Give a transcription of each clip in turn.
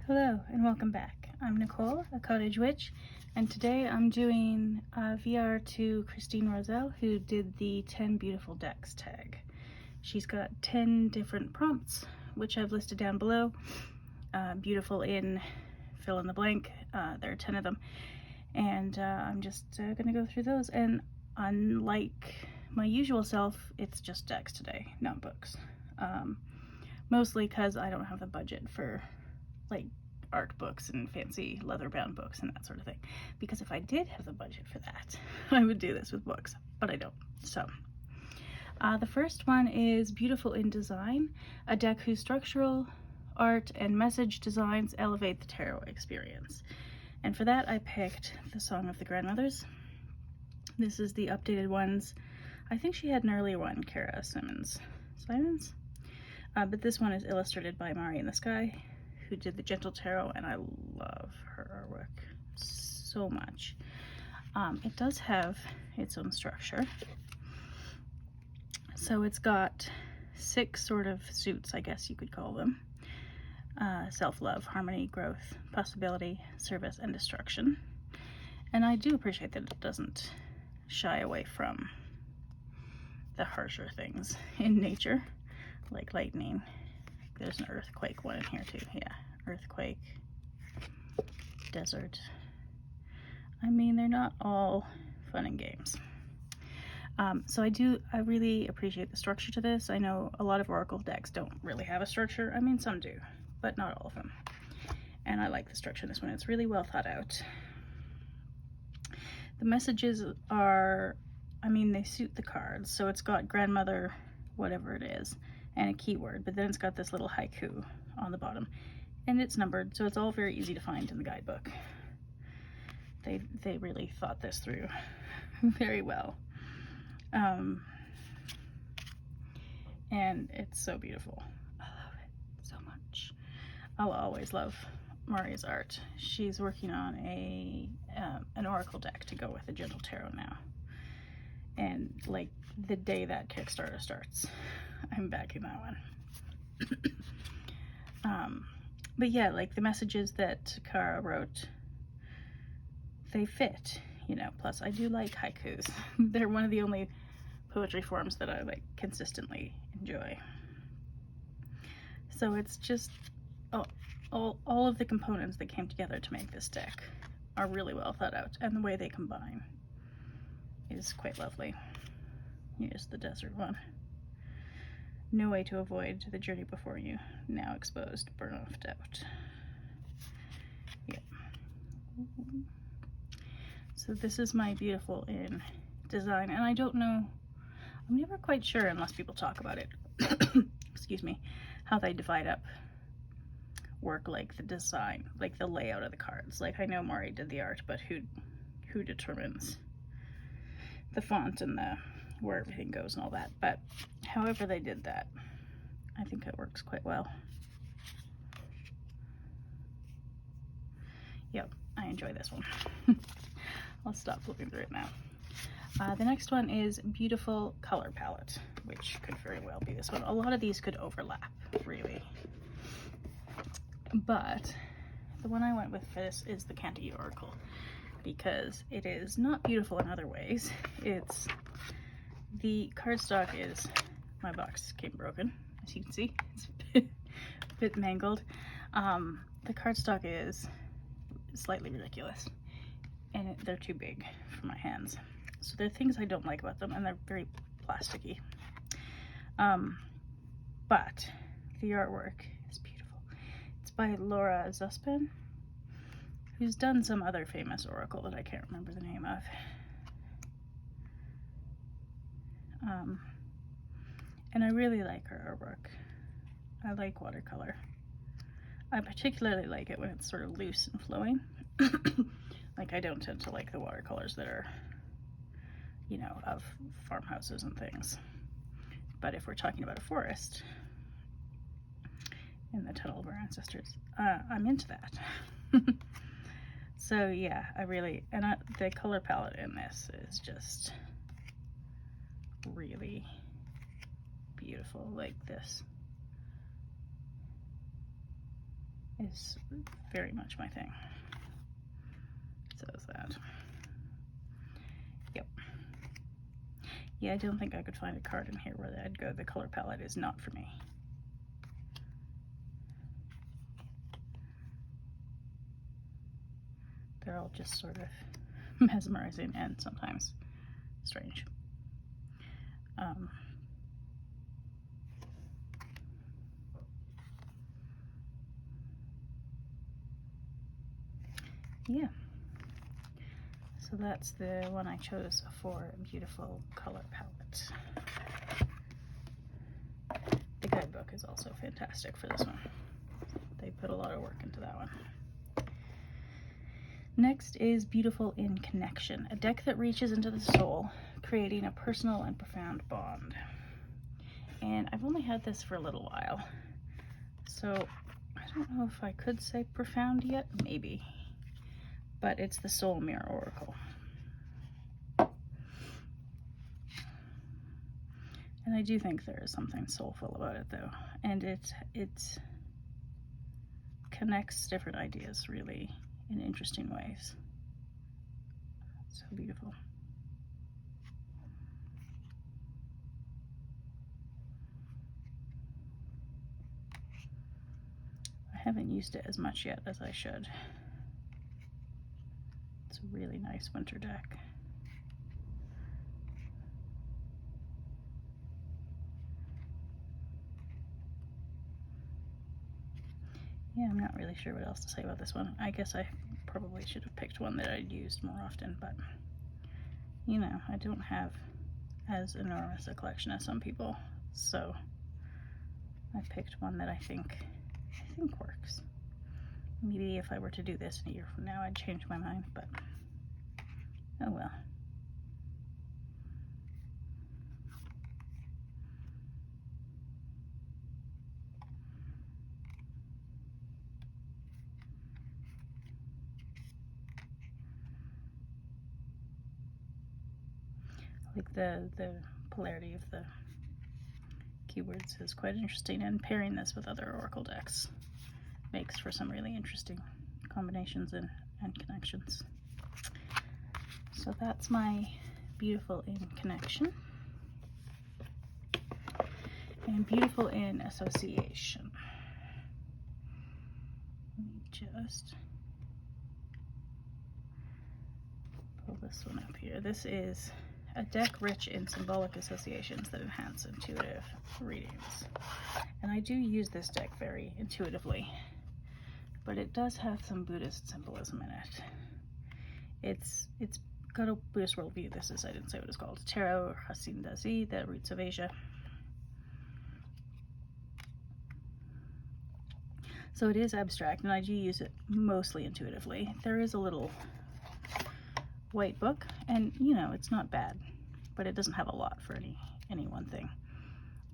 Hello and welcome back. I'm Nicole, a cottage witch, and today I'm doing VR to Christine Roselle, who did the 10 Beautiful Decks tag. She's got 10 different prompts, which I've listed down below. Beautiful in fill in the blank. There are 10 of them, and I'm just gonna go through those. And unlike my usual self, it's just decks today, not books. Mostly because I don't have the budget for like art books and fancy leather bound books and that sort of thing, because if I did have the budget for that I would do this with books, but I don't. So the first one is Beautiful in Design, a deck whose structural art and message designs elevate the tarot experience. And for that I picked the Song of the Grandmothers. This is the updated ones. I think she had an earlier one, Kara Simons, but this one is illustrated by Mari in the Sky, who did the Gentle Tarot, and I love her artwork so much. It does have its own structure. So it's got 6 sort of suits, I guess you could call them. Self-love, harmony, growth, possibility, service, and destruction. And I do appreciate that it doesn't shy away from the harsher things in nature, like lightning. There's an earthquake one in here too. Yeah, earthquake, desert. I mean, they're not all fun and games. So I really appreciate the structure to this. I know a lot of Oracle decks don't really have a structure. I mean, some do, but not all of them. And I like the structure in this one. It's really well thought out. The messages are, I mean, they suit the cards. So it's got grandmother, whatever it is, and a keyword, but then it's got this little haiku on the bottom, and it's numbered, so it's all very easy to find in the guidebook. They really thought this through very well. And it's so beautiful. I love it so much. I'll always love Mari's art. She's working on an Oracle deck to go with the Gentle Tarot now, and like the day that Kickstarter starts, I'm backing that one. But yeah, like the messages that Kara wrote, they fit, you know. Plus I do like haikus. They're one of the only poetry forms that I like consistently enjoy. So it's just all of the components that came together to make this deck are really well thought out, and the way they combine is quite lovely. Here's the desert one. No way to avoid the journey before you, now exposed, burn off doubt. Yep. So this is my Beautiful in Design, and I don't know, I'm never quite sure unless people talk about it, excuse me, how they divide up work, like the design, like the layout of the cards. Like I know Mari did the art, but who determines the font and the where everything goes and all that? But however they did that, I think it works quite well. Yep, I enjoy this one. I'll stop flipping through it now. The next one is Beautiful Color Palette, which could very well be this one. A lot of these could overlap, really. But the one I went with for this is the Candy Oracle, because it is not beautiful in other ways. It's the cardstock is, my box came broken, as you can see. It's a bit mangled. The cardstock is slightly ridiculous, and they're too big for my hands. So there are things I don't like about them, and they're very plasticky. But the artwork is beautiful. It's by Laura Zuspin, who's done some other famous Oracle that I can't remember the name of. And I really like her artwork. I like watercolor. I particularly like it when it's sort of loose and flowing. Like I don't tend to like the watercolors that are, you know, of farmhouses and things. But if we're talking about a forest in the tunnel of our ancestors, I'm into that. So yeah, I really, and the color palette in this is just really beautiful. Like this is very much my thing. So is that. Yep. Yeah, I don't think I could find a card in here where I'd go, the color palette is not for me. They're all just sort of mesmerizing and sometimes strange. Yeah. So that's the one I chose for a beautiful color palette. The guidebook is also fantastic for this one. They put a lot of work into that one. Next is Beautiful in Connection, a deck that reaches into the soul, creating a personal and profound bond. And I've only had this for a little while, so I don't know if I could say profound yet, maybe. But it's the Soul Mirror Oracle. And I do think there is something soulful about it though, and it connects different ideas really in interesting ways. So beautiful. I haven't used it as much yet as I should. It's a really nice winter deck. Yeah, I'm not really sure what else to say about this one. I guess I probably should have picked one that I'd used more often, but you know, I don't have as enormous a collection as some people, so I picked one that I think works. Maybe if I were to do this in a year from now, I'd change my mind, but oh well. Like the polarity of the keywords is quite interesting, and pairing this with other oracle decks makes for some really interesting combinations and connections. So that's my Beautiful in Connection and Beautiful in Association. Let me just pull this one up here. This is a deck rich in symbolic associations that enhance intuitive readings. And I do use this deck very intuitively, but it does have some Buddhist symbolism in it. It's got a Buddhist worldview. This is, I didn't say what it's called, Tarot or Hasindazi, the roots of Asia. So it is abstract, and I do use it mostly intuitively. There is a little white book, and you know, it's not bad, but it doesn't have a lot for any one thing.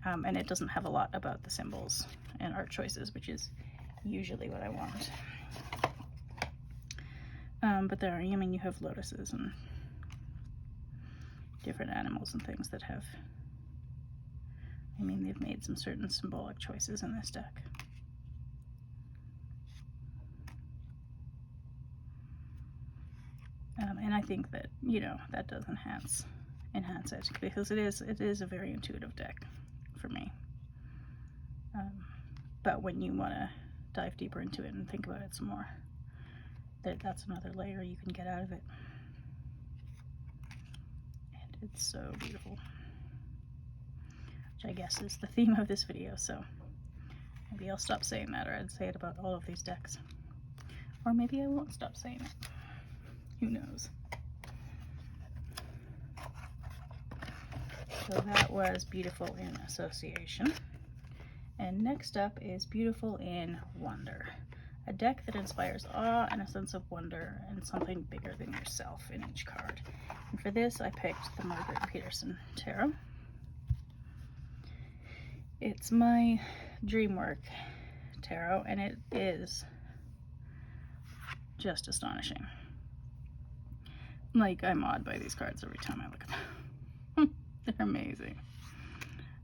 And it doesn't have a lot about the symbols and art choices, which is usually what I want. But there are, I mean, you have lotuses and different animals and things that have, I mean, they've made some certain symbolic choices in this deck. And I think that, you know, that does enhance it, because it is a very intuitive deck for me. But when you want to dive deeper into it and think about it some more, that's another layer you can get out of it. And it's so beautiful, which I guess is the theme of this video, so maybe I'll stop saying that, or I'd say it about all of these decks. Or maybe I won't stop saying it. Who knows? So that was Beautiful in Association. And next up is Beautiful in Wonder, a deck that inspires awe and a sense of wonder and something bigger than yourself in each card. And for this, I picked the Margaret Peterson Tarot. It's my Dreamwork Tarot, and it is just astonishing. Like, I'm awed by these cards every time I look at them. They're amazing.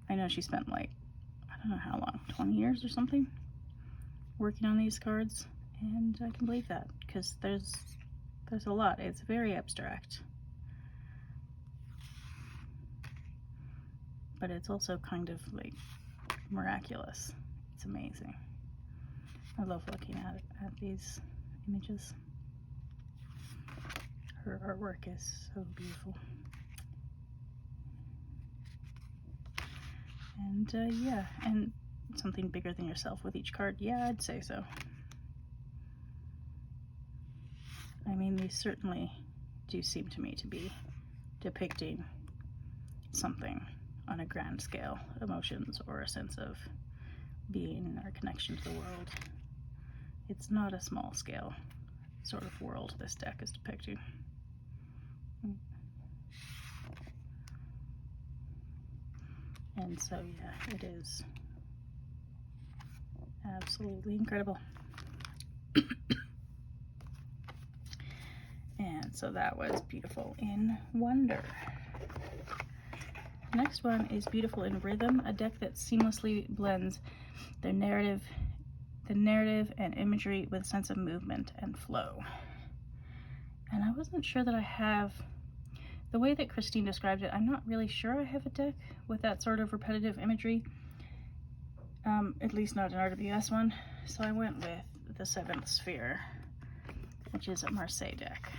I know she spent, like, I don't know how long, 20 years or something, working on these cards, and I can believe that because there's a lot. It's very abstract, but it's also kind of like miraculous. It's amazing. I love looking at these images. Her artwork is so beautiful. And yeah, and something bigger than yourself with each card. Yeah, I'd say so. I mean, these certainly do seem to me to be depicting something on a grand scale, emotions or a sense of being or connection to the world. It's not a small scale sort of world this deck is depicting. And so, yeah, it is absolutely incredible. And so that was Beautiful in Wonder. The next one is Beautiful in Rhythm, a deck that seamlessly blends the narrative and imagery with a sense of movement and flow. And I wasn't sure that I have, the way that Christine described it, I'm not really sure I have a deck with that sort of repetitive imagery, at least not an RWS one. So I went with the Seventh Sphere, which is a Marseille deck,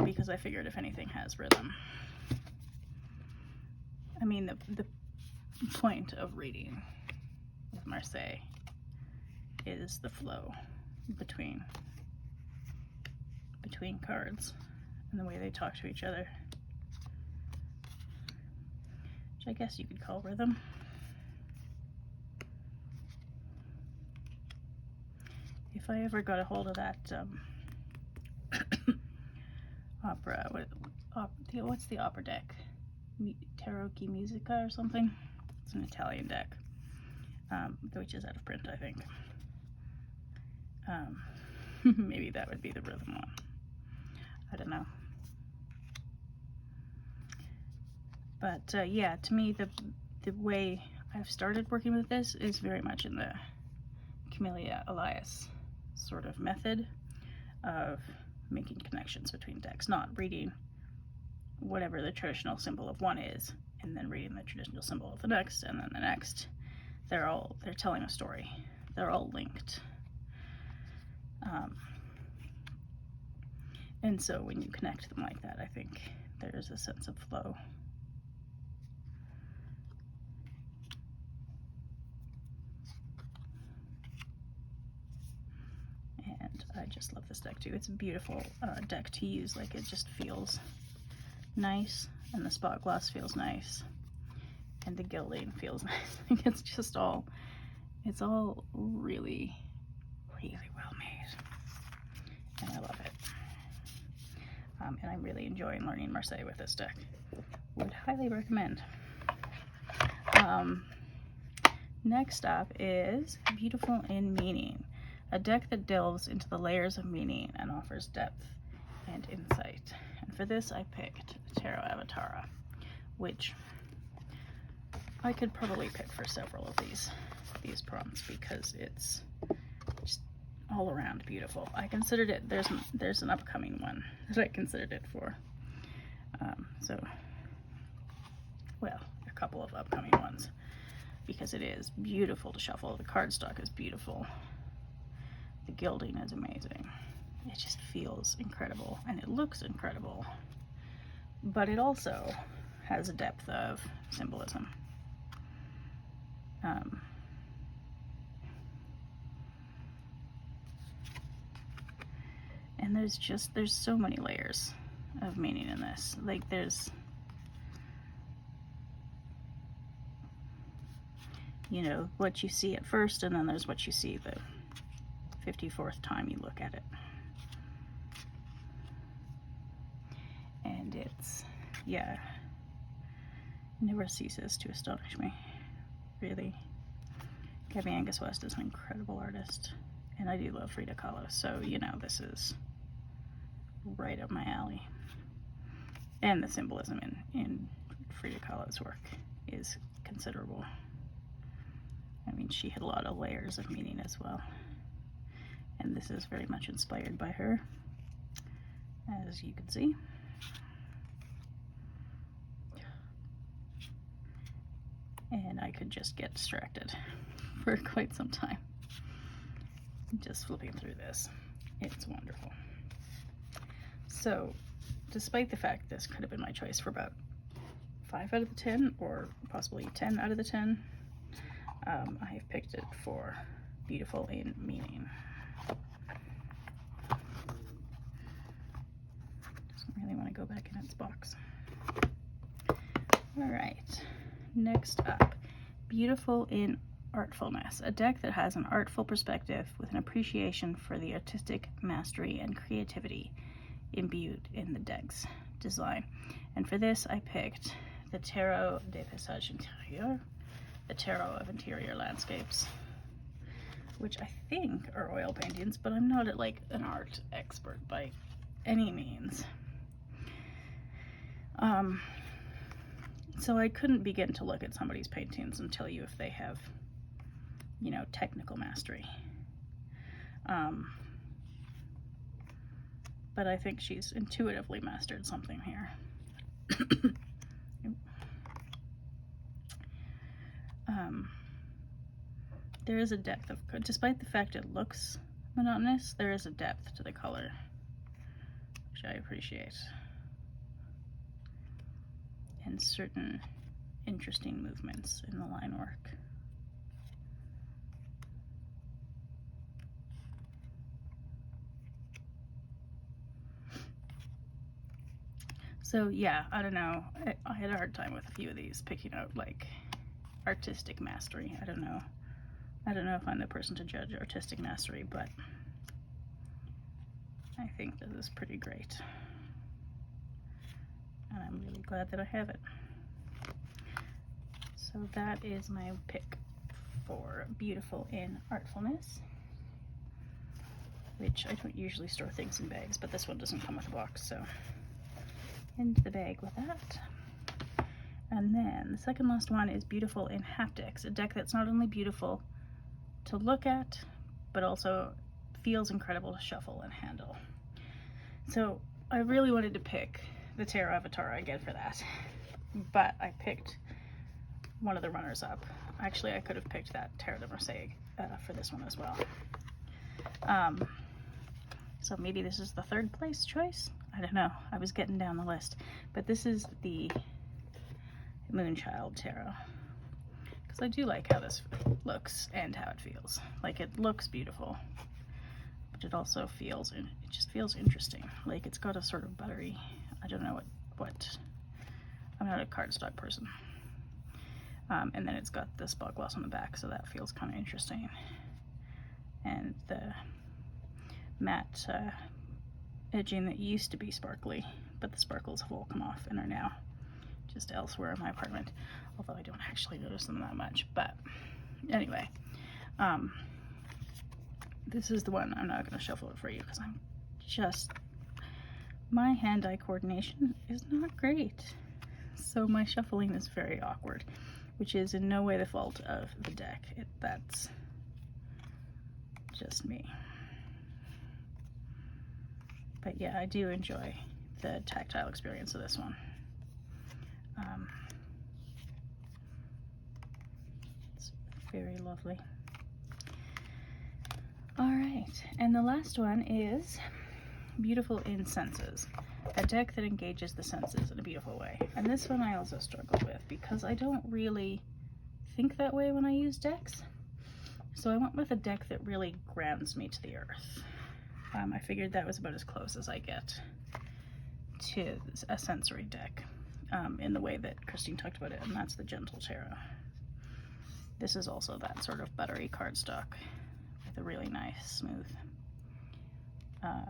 because I figured if anything has rhythm. I mean, the point of reading with Marseille is the flow between cards and the way they talk to each other, which I guess you could call rhythm. If I ever got a hold of that opera, what's the opera deck? Tarocchi Musica or something? It's an Italian deck, which is out of print, I think. Maybe that would be the rhythm one. I don't know. But yeah, to me, the way I've started working with this is very much in the Camellia Elias sort of method of making connections between decks, not reading whatever the traditional symbol of one is and then reading the traditional symbol of the next, and then the next. They're telling a story. They're all linked. And so when you connect them like that, I think there's a sense of flow. And I just love this deck too. It's a beautiful deck to use. Like, it just feels nice, and the spot gloss feels nice, and the gilding feels nice. Like, it's just all, it's all really, really well made, and I love it. And I'm really enjoying learning Marseille with this deck. Would highly recommend. Next up is Beautiful in Meaning, a deck that delves into the layers of meaning and offers depth and insight. And for this, I picked Tarot Avatara, which I could probably pick for several of these prompts because it's just all around beautiful. I considered it, there's an upcoming one that I considered it for. Well, a couple of upcoming ones, because it is beautiful to shuffle. The cardstock is beautiful. The gilding is amazing. It just feels incredible, and it looks incredible. But it also has a depth of symbolism. And there's so many layers of meaning in this. Like, there's, you know, what you see at first, and then there's what you see the 54th time you look at it. And it's, yeah, never ceases to astonish me, really. Gabby Angus West is an incredible artist, and I do love Frida Kahlo, so, you know, this is right up my alley. And the symbolism in Frida Kahlo's work is considerable. I mean, she had a lot of layers of meaning as well. And this is very much inspired by her, as you can see. And I could just get distracted for quite some time just flipping through this. It's wonderful. So, despite the fact this could have been my choice for about 5 out of the 10, or possibly 10 out of the 10, I have picked it for beautiful in meaning. Doesn't really want to go back in its box. All right, next up, beautiful in artfulness, a deck that has an artful perspective with an appreciation for the artistic mastery and creativity imbued in the deck's design. And for this, I picked the Tarot des Paysages Intérieurs, the Tarot of Interior Landscapes, which I think are oil paintings, but I'm not like an art expert by any means. So I couldn't begin to look at somebody's paintings and tell you if they have, you know, technical mastery. But I think she's intuitively mastered something here. There is a depth of, despite the fact it looks monotonous, there is a depth to the color, which I appreciate. And certain interesting movements in the line work. So yeah, I don't know. I had a hard time with a few of these, picking out like artistic mastery. I don't know if I'm the person to judge artistic mastery, but I think this is pretty great. And I'm really glad that I have it. So that is my pick for beautiful in artfulness, which I don't usually store things in bags, but this one doesn't come with a box, so into the bag with that. And then the second last one is beautiful in haptics, a deck that's not only beautiful to look at, but also feels incredible to shuffle and handle. So I really wanted to pick the Tarot Avatar again for that, but I picked one of the runners up. Actually, I could have picked that Tarot de Marseille for this one as well. So maybe this is the third place choice? I don't know. I was getting down the list. But this is the Moonchild Tarot. Because I do like how this looks and how it feels. Like, it looks beautiful, but it also feels, it just feels interesting. Like, it's got a sort of buttery, I don't know what I'm not a cardstock person. And then it's got the spot gloss on the back, so that feels kind of interesting. And the matte edging that used to be sparkly, but the sparkles have all come off and are now just elsewhere in my apartment, although I don't actually notice them that much. But anyway, this is the one. I'm not going to shuffle it for you because I'm just, my hand-eye coordination is not great, so my shuffling is very awkward, which is in no way the fault of the deck. That's just me. But yeah, I do enjoy the tactile experience of this one. It's very lovely. All right, and the last one is Beautiful in Senses, a deck that engages the senses in a beautiful way. And this one I also struggled with because I don't really think that way when I use decks. So I went with a deck that really grounds me to the earth. I figured that was about as close as I get to a sensory deck in the way that Christine talked about it, and that's the Gentle Tarot. This is also that sort of buttery cardstock with a really nice, smooth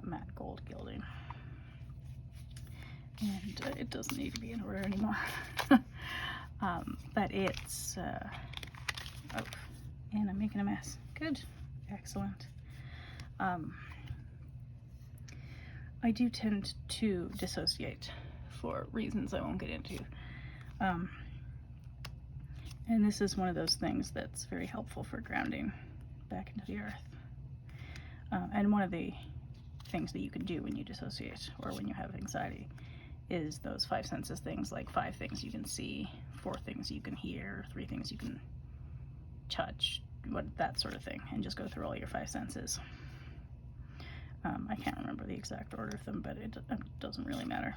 matte gold gilding. And it doesn't need to be in order anymore. But it's, oh, and I'm making a mess. Good, excellent. I do tend to dissociate for reasons I won't get into. And this is one of those things that's very helpful for grounding back into the earth. And one of the things that you can do when you dissociate or when you have anxiety is those 5 senses things, like 5 things you can see, 4 things you can hear, 3 things you can touch, that sort of thing, and just go through all your 5 senses. I can't remember the exact order of them, but it doesn't really matter.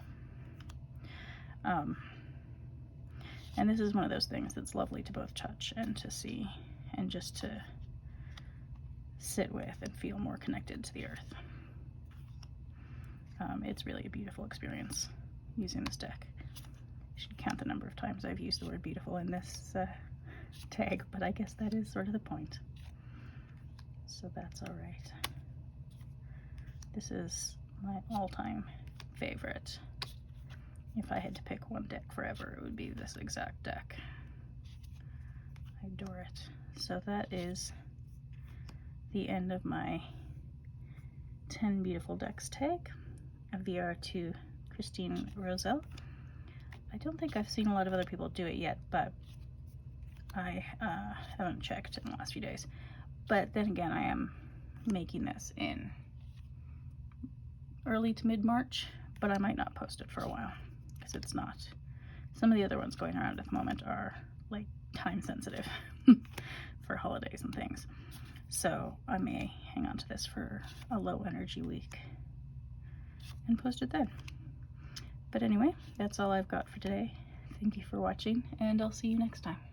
And this is one of those things that's lovely to both touch and to see and just to sit with and feel more connected to the earth. It's really a beautiful experience using this deck. I should count the number of times I've used the word beautiful in this tag, but I guess that is sort of the point. So that's all right. This is my all-time favorite. If I had to pick one deck forever, it would be this exact deck. I adore it. So that is the end of my 10 Beautiful Decks tag, a VR to Christine Roselle. I don't think I've seen a lot of other people do it yet, but I haven't checked in the last few days. But then again, I am making this in early to mid-March, but I might not post it for a while because it's not. Some of the other ones going around at the moment are like time sensitive for holidays and things. So I may hang on to this for a low energy week and post it then. But anyway, that's all I've got for today. Thank you for watching, and I'll see you next time.